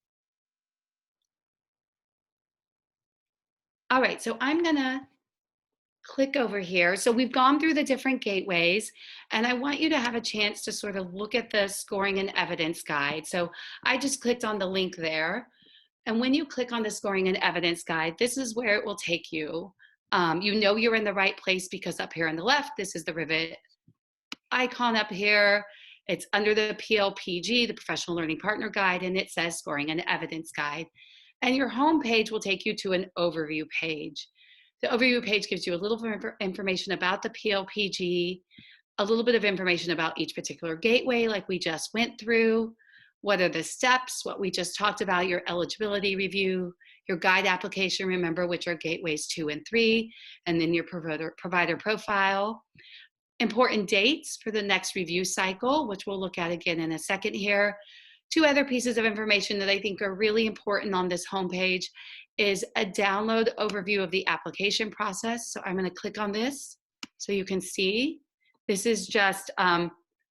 All right, so I'm gonna click over here. So we've gone through the different gateways, and I want you to have a chance to sort of look at the scoring and evidence guide. So I just clicked on the link there. And when you click on the scoring and evidence guide, this is where it will take you. You know you're in the right place because up here on the left, this is the Rivet icon up here. It's under the PLPG, the Professional Learning Partner Guide, and it says Scoring and Evidence Guide. And your home page will take you to an overview page. The overview page gives you a little information about the PLPG, a little bit of information about each particular gateway like we just went through. What are the steps, what we just talked about, your eligibility review, your guide application, remember, which are gateways 2 and 3, and then your provider profile. Important dates for the next review cycle, which we'll look at again in a second here. Two other pieces of information that I think are really important on this homepage is a download overview of the application process. So I'm going to click on this so you can see. This is just,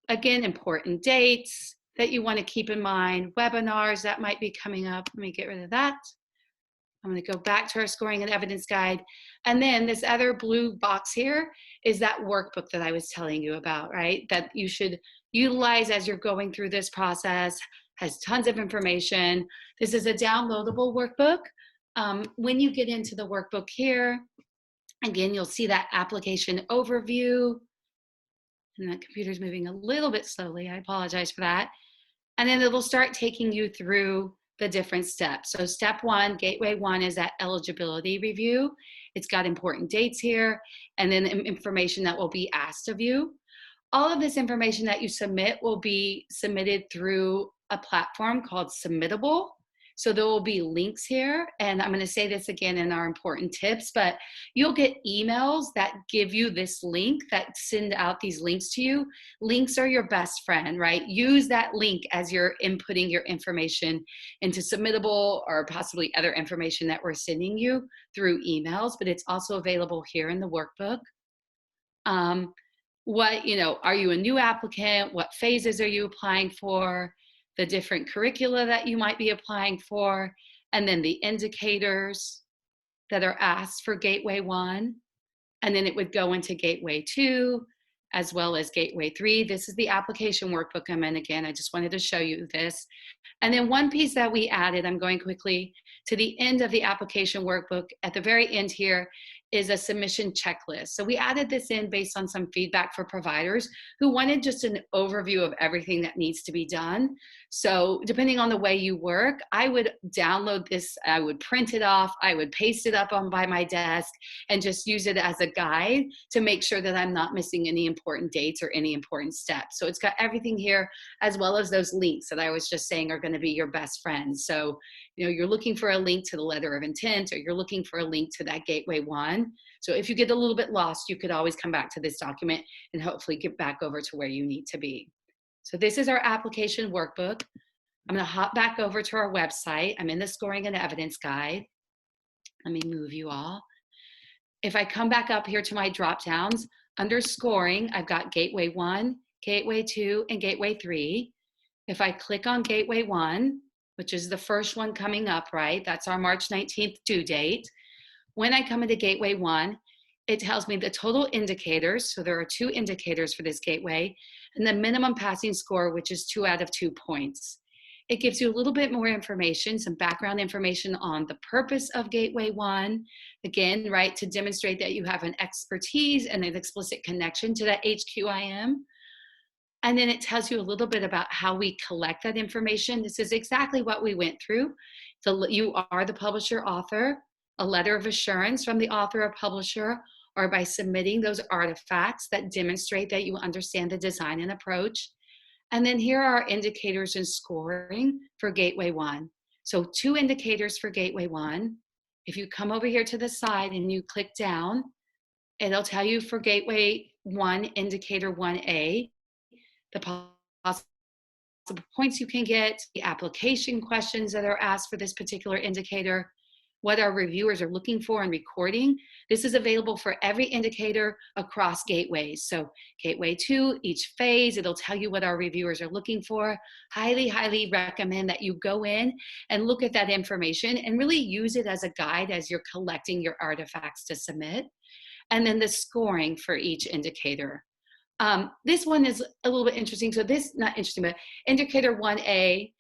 again, important dates that you want to keep in mind, webinars that might be coming up. Let me get rid of that. I'm going to go back to our scoring and evidence guide. And then this other blue box here is that workbook that I was telling you about, right? That you should utilize as you're going through this process, has tons of information. This is a downloadable workbook. When you get into the workbook here, again, you'll see that application overview. And that computer's moving a little bit slowly. I apologize for that. And then it will start taking you through the different steps. So step 1, gateway 1 is that eligibility review. It's got important dates here and then information that will be asked of you. All of this information that you submit will be submitted through a platform called Submittable. So there will be links here, and I'm going to say this again in our important tips, but you'll get emails that give you this link, that send out these links to you. Links are your best friend, right? Use that link as you're inputting your information into Submittable or possibly other information that we're sending you through emails, but it's also available here in the workbook. Are you a new applicant? What phases are you applying for? The different curricula that you might be applying for, and then the indicators that are asked for Gateway 1. And then it would go into Gateway 2, as well as Gateway 3. This is the application workbook I'm in again. I just wanted to show you this. And then one piece that we added, I'm going quickly to the end of the application workbook. At the very end here is a submission checklist. So we added this in based on some feedback for providers who wanted just an overview of everything that needs to be done. So depending on the way you work, I would download this, I would print it off, I would paste it up by my desk and just use it as a guide to make sure that I'm not missing any important dates or any important steps. So it's got everything here, as well as those links that I was just saying are going to be your best friends. So, you're looking for a link to the letter of intent, or you're looking for a link to that Gateway 1. So if you get a little bit lost, you could always come back to this document and hopefully get back over to where you need to be. So this is our application workbook. I'm going to hop back over to our website. I'm in the scoring and evidence guide. Let me move you all. If I come back up here to my drop downs, under scoring, I've got Gateway 1, Gateway 2, and Gateway 3. If I click on Gateway 1, which is the first one coming up, right? That's our March 19th due date. When I come into Gateway 1, it tells me the total indicators. So there are 2 indicators for this gateway, and the minimum passing score, which is 2 out of 2 points. It gives you a little bit more information, some background information on the purpose of Gateway 1. Again, right, to demonstrate that you have an expertise and an explicit connection to that HQIM. And then it tells you a little bit about how we collect that information. This is exactly what we went through. You are the publisher author, a letter of assurance from the author or publisher, or by submitting those artifacts that demonstrate that you understand the design and approach. And then here are our indicators and scoring for Gateway 1. So 2 indicators for Gateway 1. If you come over here to the side and you click down, it'll tell you for Gateway 1, indicator 1A, the possible points you can get, the application questions that are asked for this particular indicator, what our reviewers are looking for in recording. This is available for every indicator across gateways. So gateway 2, each phase, it'll tell you what our reviewers are looking for. Highly, highly recommend that you go in and look at that information and really use it as a guide as you're collecting your artifacts to submit. And then the scoring for each indicator. This one is a little bit interesting. So this, not interesting, but indicator 1A,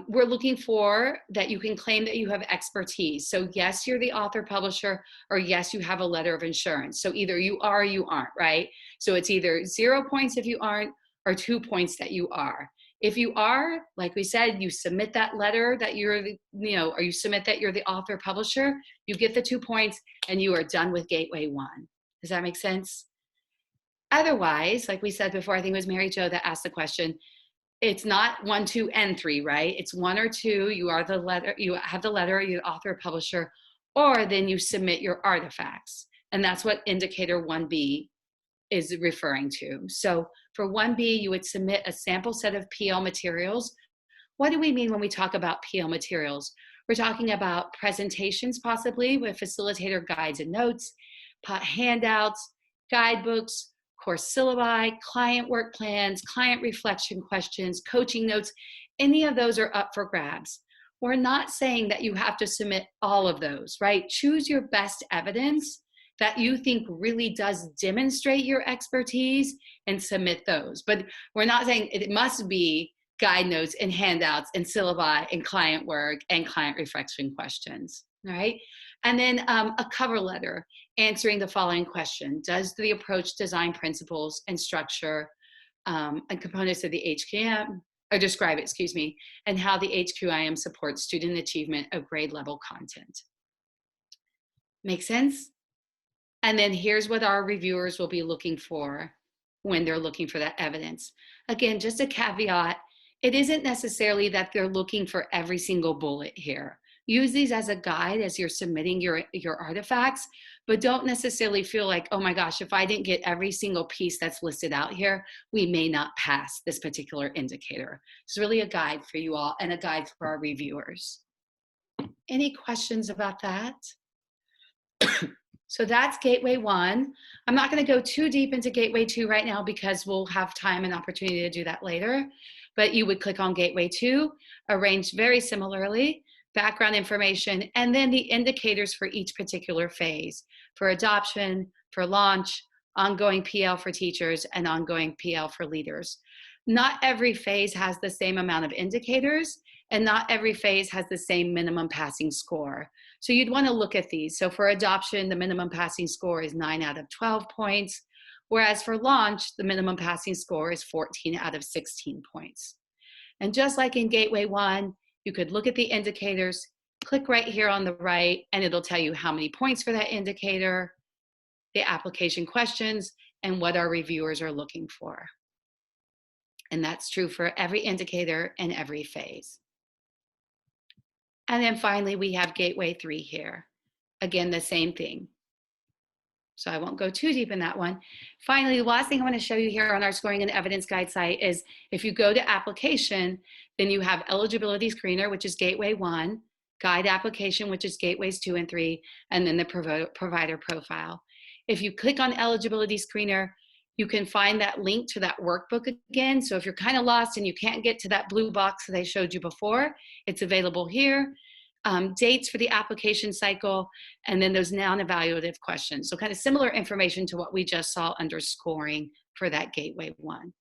we're looking for that you can claim that you have expertise. So yes, you're the author publisher, or yes, you have a letter of insurance. So either you are or you aren't, right? So it's either 0 points if you aren't, or 2 points that you are. If you are, like we said, you submit that letter that you're the, or you submit that you're the author publisher, you get the 2 points and you are done with Gateway 1. Does that make sense? Otherwise, like we said before, I think it was Mary Jo that asked the question, it's not 1, 2, and 3, right? It's 1 or 2, you are the letter, you have the letter, you're the author or publisher, or then you submit your artifacts. And that's what indicator 1B is referring to. So for 1B, you would submit a sample set of PL materials. What do we mean when we talk about PL materials? We're talking about presentations possibly with facilitator guides and notes, handouts, guidebooks, course syllabi, client work plans, client reflection questions, coaching notes. Any of those are up for grabs. We're not saying that you have to submit all of those, right? Choose your best evidence that you think really does demonstrate your expertise and submit those. But we're not saying it must be guide notes and handouts and syllabi and client work and client reflection questions, all right? And then a cover letter answering the following question. Does the approach design principles and structure and components of the HQIM, or describe it, excuse me, and how the HQIM supports student achievement of grade level content? Make sense? And then here's what our reviewers will be looking for when they're looking for that evidence. Again, just a caveat, it isn't necessarily that they're looking for every single bullet here. Use these as a guide as you're submitting your artifacts, but don't necessarily feel like, oh my gosh, if I didn't get every single piece that's listed out here, we may not pass this particular indicator. It's really a guide for you all and a guide for our reviewers. Any questions about that? So that's Gateway 1. I'm not going to go too deep into Gateway 2 right now because we'll have time and opportunity to do that later. But you would click on Gateway 2, arranged very similarly, background information, and then the indicators for each particular phase, for adoption, for launch, ongoing PL for teachers, and ongoing PL for leaders. Not every phase has the same amount of indicators, and not every phase has the same minimum passing score. So you'd want to look at these. So for adoption, the minimum passing score is 9 out of 12 points, whereas for launch, the minimum passing score is 14 out of 16 points. And just like in Gateway 1, you could look at the indicators, click right here on the right, and it'll tell you how many points for that indicator, the application questions, and what our reviewers are looking for. And that's true for every indicator and every phase. And then finally, we have Gateway 3 here. Again, the same thing. So I won't go too deep in that one. Finally, the last thing I want to show you here on our scoring and evidence guide site is if you go to application, then you have eligibility screener, which is Gateway 1, guide application, which is Gateways 2 and 3, and then the provider profile. If you click on eligibility screener, you can find that link to that workbook again. So if you're kind of lost and you can't get to that blue box that I showed you before, it's available here. Dates for the application cycle, and then those non-evaluative questions. So kind of similar information to what we just saw under scoring for that Gateway 1.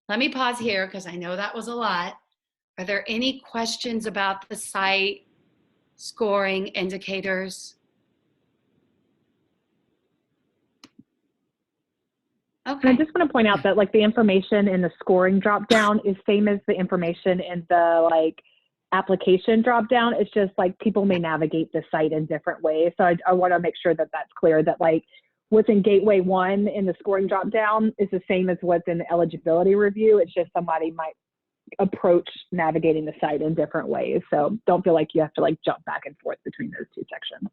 Let me pause here because I know that was a lot. Are there any questions about the site, scoring, indicators? Okay. And I just want to point out that like the information in the scoring dropdown is same as the information in the like application dropdown. It's just like people may navigate the site in different ways. So I want to make sure that that's clear, that like what's in Gateway 1 in the scoring dropdown is the same as what's in the eligibility review. It's just somebody might approach navigating the site in different ways. So don't feel like you have to like jump back and forth between those two sections.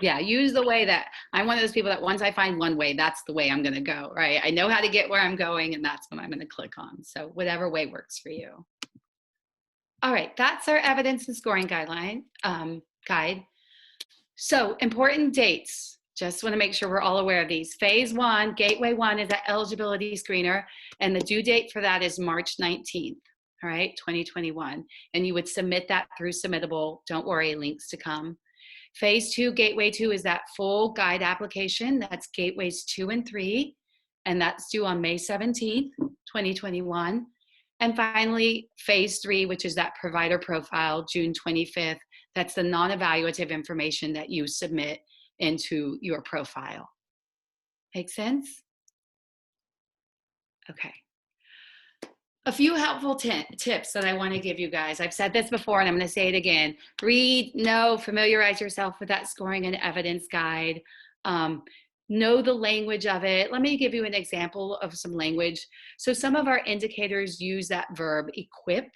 Yeah, use the way that I'm one of those people that once I find one way, that's the way I'm going to go, right? I know how to get where I'm going, and that's what I'm going to click on. So whatever way works for you. All right, that's our evidence and scoring guideline. guide. So important dates. Just want to make sure we're all aware of these. Phase 1, Gateway 1 is that eligibility screener, and the due date for that is March 19th, all right, 2021. And you would submit that through Submittable. Don't worry, links to come. Phase 2, Gateway 2 is that full guide application. That's Gateways 2 and 3, and that's due on May 17th, 2021. And finally, Phase 3, which is that provider profile, June 25th. That's the non-evaluative information that you submit into your profile. Make sense? Okay. A few helpful tips that I want to give you guys. I've said this before and I'm going to say it again. Read, know, familiarize yourself with that scoring and evidence guide. Know the language of it. Let me give you an example of some language. So some of our indicators use that verb equip.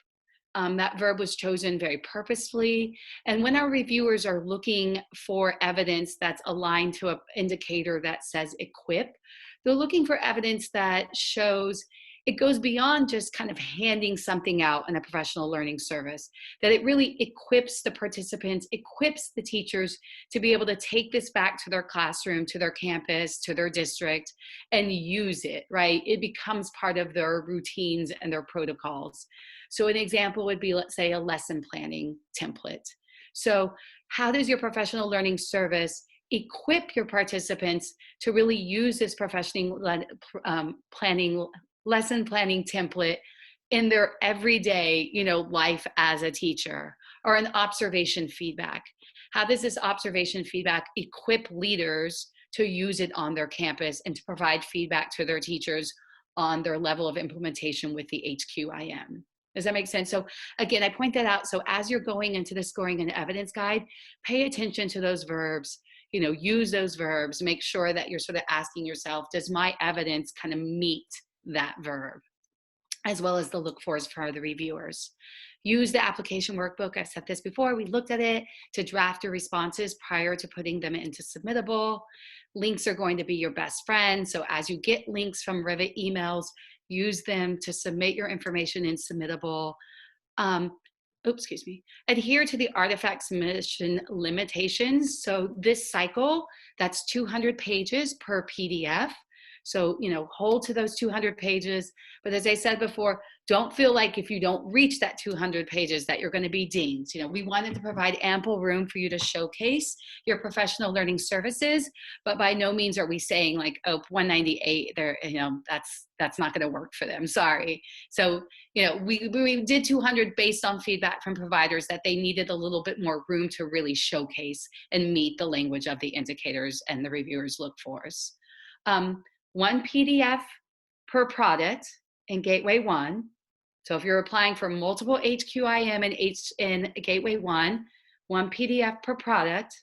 That verb was chosen very purposefully. And when our reviewers are looking for evidence that's aligned to an indicator that says equip, they're looking for evidence that shows it goes beyond just kind of handing something out in a professional learning service, that it really equips the participants, equips the teachers to be able to take this back to their classroom, to their campus, to their district, and use it, right? It becomes part of their routines and their protocols. So an example would be, let's say, a lesson planning template. So how does your professional learning service equip your participants to really use this lesson planning template in their everyday, life as a teacher? Or an observation feedback. How does this observation feedback equip leaders to use it on their campus and to provide feedback to their teachers on their level of implementation with the HQIM? Does that make sense? So again, I point that out. So as you're going into the scoring and evidence guide, pay attention to those verbs, use those verbs, make sure that you're sort of asking yourself, does my evidence kind of meet that verb? As well as the look fors for the reviewers. Use the application workbook. I've said this before. We looked at it to draft your responses prior to putting them into Submittable. Links are going to be your best friend. So as you get links from Rivet emails, use them to submit your information in Submittable. Adhere to the artifact submission limitations. So this cycle, that's 200 pages per PDF. So, hold to those 200 pages. But as I said before, don't feel like if you don't reach that 200 pages that you're going to be dinged. We wanted to provide ample room for you to showcase your professional learning services, but by no means are we saying like, 198, there, that's not going to work for them. Sorry. So, we did 200 based on feedback from providers that they needed a little bit more room to really showcase and meet the language of the indicators and the reviewers look fors. 1 PDF per product in Gateway 1. So if you're applying for multiple HQIM in Gateway 1, 1 PDF per product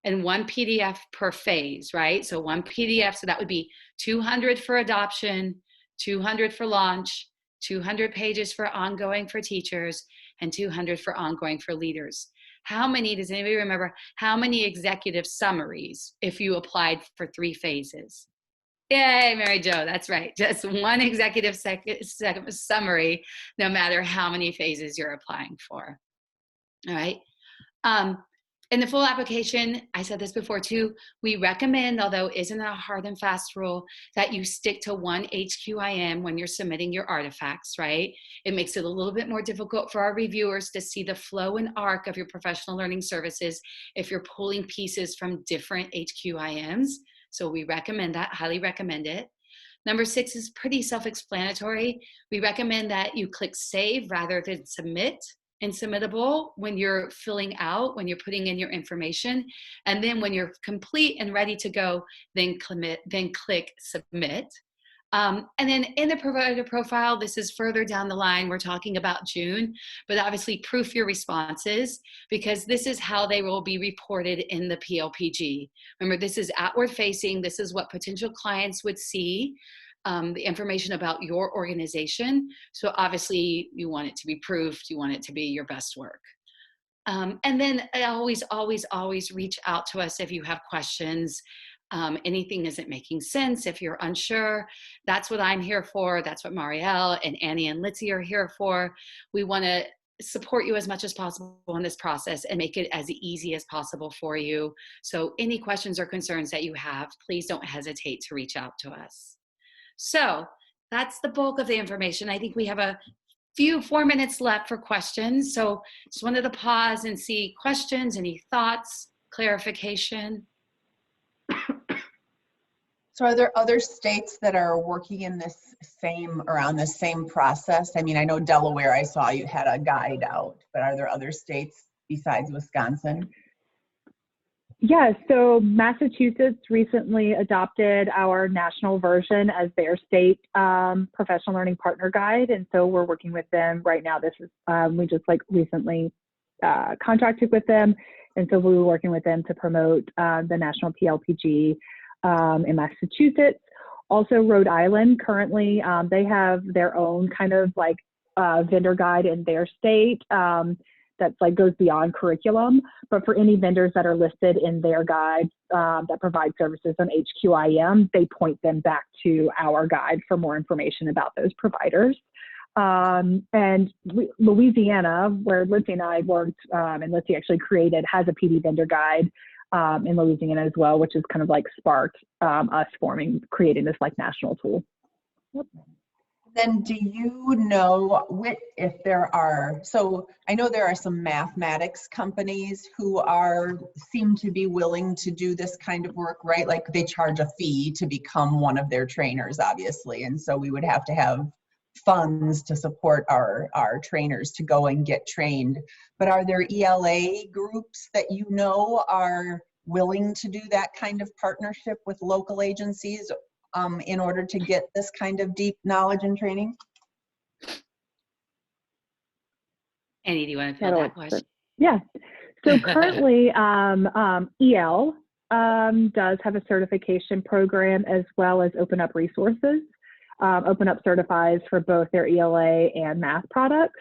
and 1 PDF per phase, right? So 1 PDF, so that would be 200 for adoption, 200 for launch, 200 pages for ongoing for teachers, and 200 for ongoing for leaders. Does anybody remember how many executive summaries if you applied for 3 phases? Yay, Mary Jo, that's right. Just 1 executive summary, no matter how many phases you're applying for. All right. In the full application, I said this before too, we recommend, although isn't a hard and fast rule, that you stick to 1 HQIM when you're submitting your artifacts, right? It makes it a little bit more difficult for our reviewers to see the flow and arc of your professional learning services if you're pulling pieces from different HQIMs. So we recommend that, highly recommend it. Number 6 is pretty self-explanatory. We recommend that you click save rather than submit in Submittable when you're filling out, when you're putting in your information. And then when you're complete and ready to go, then click submit. And then in the provider profile, this is further down the line, we're talking about June, but obviously proof your responses because this is how they will be reported in the PLPG. Remember, this is outward facing. This is what potential clients would see, the information about your organization. So obviously you want it to be proofed. You want it to be your best work. And then always, always, always reach out to us if you have questions. Anything isn't making sense, if you're unsure, that's what I'm here for. That's what Marielle and Annie and Litzy are here for. We want to support you as much as possible in this process and make it as easy as possible for you. So any questions or concerns that you have, please don't hesitate to reach out to us. So that's the bulk of the information. I think we have a few 4 minutes left for questions. So just wanted to pause and see questions, any thoughts, clarification. So are there other states that are working in this around the same process? I mean, I know Delaware, I saw you had a guide out, but are there other states besides Wisconsin? Yeah, so Massachusetts recently adopted our national version as their state professional learning partner guide. And so we're working with them right now. This is, we just recently contracted with them. And so we were working with them to promote the national PLPG in Massachusetts. Also Rhode Island, currently, they have their own kind of vendor guide in their state. That's goes beyond curriculum, but for any vendors that are listed in their guide that provide services on HQIM, they point them back to our guide for more information about those providers. And Louisiana, where Lindsay and I worked, and Lindsay actually created, has a PD vendor guide in Louisiana as well, which is kind of sparked us creating this national tool. Yep. Then do you know if there are, so I know there are some mathematics companies who seem to be willing to do this kind of work, right? Like they charge a fee to become one of their trainers, obviously. And so we would have to have funds to support our trainers to go and get trained. But are there ELA groups that you know are willing to do that kind of partnership with local agencies in order to get this kind of deep knowledge and training? Annie, do you want to fill that question? Yeah. So currently, EL does have a certification program as well as Open Up Resources. Open Up certifies for both their ELA and math products.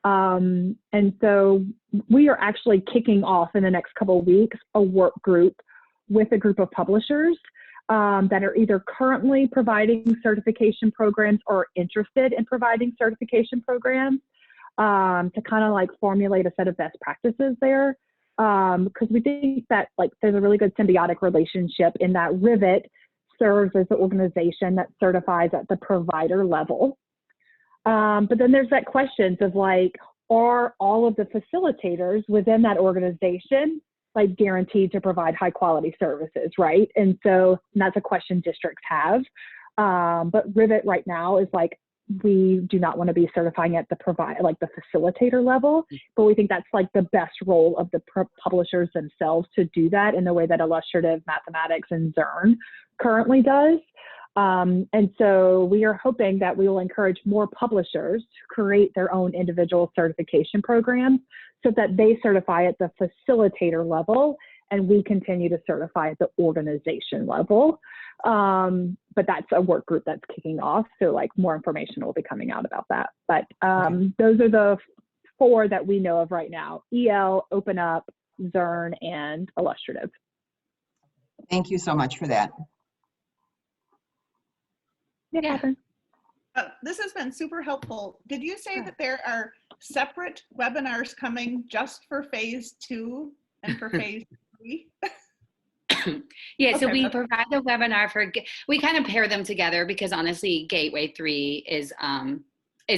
And so we are actually kicking off in the next couple of weeks a work group with a group of publishers that are either currently providing certification programs or interested in providing certification programs to kind of formulate a set of best practices there. Because we think that there's a really good symbiotic relationship in that Rivet serves as the organization that certifies at the provider level. But then there's that questions of are all of the facilitators within that organization guaranteed to provide high quality services, right? And so that's a question districts have. But Rivet right now is we do not want to be certifying at the the facilitator level, but we think that's the best role of the publishers themselves to do that in the way that Illustrative Mathematics and Zern currently does. And so we are hoping that we will encourage more publishers to create their own individual certification programs so that they certify at the facilitator level and we continue to certify at the organization level. But that's a work group that's kicking off. So more information will be coming out about that. But those are the 4 that we know of right now: EL, Open Up, Zern, and Illustrative. Thank you so much for that. Yeah. This has been super helpful. Did you say that there are separate webinars coming just for phase 2 and for phase 3? Yeah, so we provide a webinar we kind of pair them together because honestly, Gateway 3 is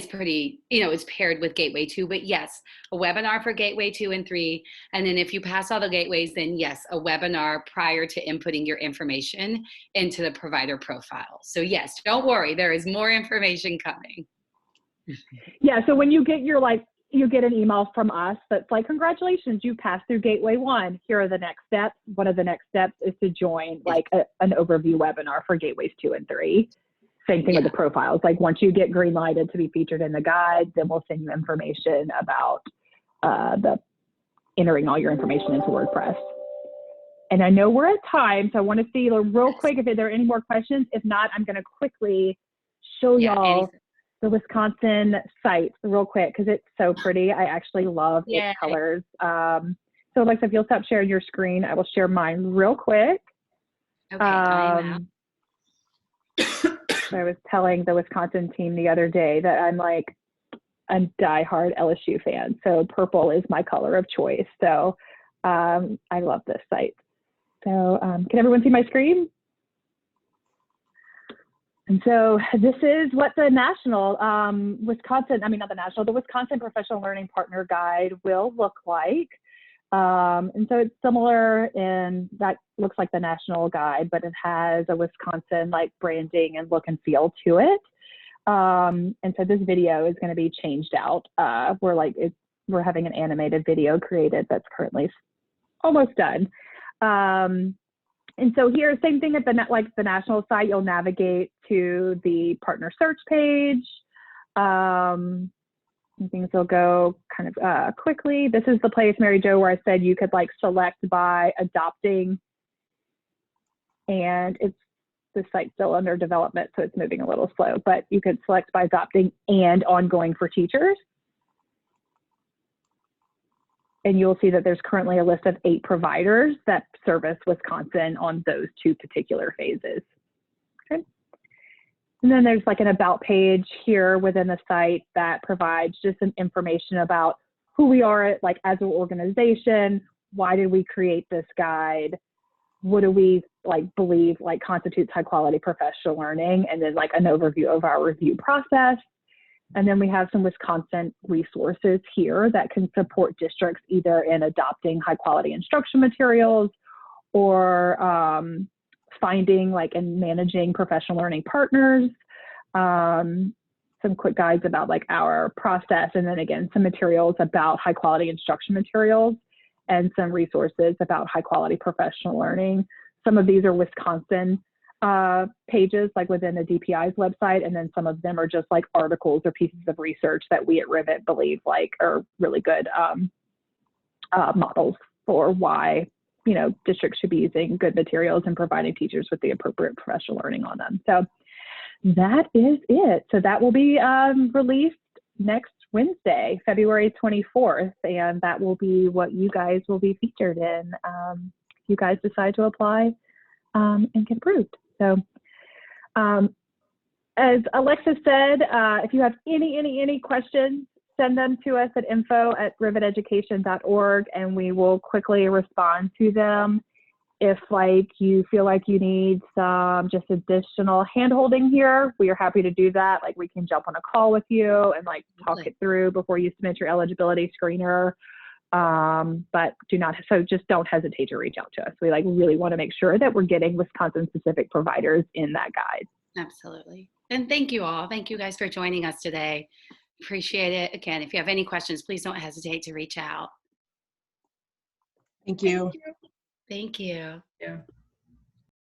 pretty, it's paired with Gateway 2, but yes, a webinar for Gateway 2 and 3. And then if you pass all the gateways, then yes, a webinar prior to inputting your information into the provider profile. So yes, don't worry, there is more information coming. Yeah, so when you get you get an email from us that's congratulations, you passed through Gateway 1. Here are the next steps. One of the next steps is to join an overview webinar for Gateways 2 and 3. Same thing with the profiles. Once you get green lighted to be featured in the guide, then we'll send you information about entering all your information into WordPress. And I know we're at time, so I want to see real quick if there are any more questions. If not, I'm going to quickly show y'all the Wisconsin site real quick because it's so pretty. I actually love its colors. So Alexa, if you'll stop sharing your screen, I will share mine real quick. Okay, time out. I was telling the Wisconsin team the other day that I'm a diehard LSU fan, so purple is my color of choice. So I love this site. So can everyone see my screen? And so this is what the national the Wisconsin Professional Learning Partner Guide will look like. And so it's similar in that looks like the national guide, but it has a Wisconsin like branding and look and feel to it. And so this video is going to be changed out. We're having an animated video created that's currently almost done. And so here, same thing at the national site, you'll navigate to the partner search page. And things will go kind of quickly. This is the place, Mary Jo, where I said you could like select by adopting, and the site's still under development, so it's moving a little slow, but you could select by adopting and ongoing for teachers. And you'll see that there's currently a list of 8 providers that service Wisconsin on those 2 particular phases. Okay. And then there's like an about page here within the site that provides just some information about who we are like as an organization, why did we create this guide, what do we like believe like constitutes high quality professional learning, and then like an overview of our review process. And then we have some Wisconsin resources here that can support districts either in adopting high quality instruction materials or finding like and managing professional learning partners. Some quick guides about like our process, and then again, some materials about high quality instruction materials and some resources about high quality professional learning. Some of these are Wisconsin pages like within the DPI's website, and then some of them are just like articles or pieces of research that we at Rivet believe like are really good models for why districts should be using good materials and providing teachers with the appropriate professional learning on them. So that is it. So that will be released next Wednesday, February 24th, and that will be what you guys will be featured in if you guys decide to apply and get approved. So as Alexis said, if you have any questions, send them to us at info@riveteducation.org, and we will quickly respond to them. If like you feel like you need some just additional hand-holding here, we are happy to do that. Like we can jump on a call with you and like talk it through before you submit your eligibility screener. But just don't hesitate to reach out to us. We like really want to make sure that we're getting Wisconsin specific providers in that guide. Absolutely. And thank you all. Thank you guys for joining us today. Appreciate it. Again, if you have any questions, please don't hesitate to reach out. Thank you. Thank you. Yeah.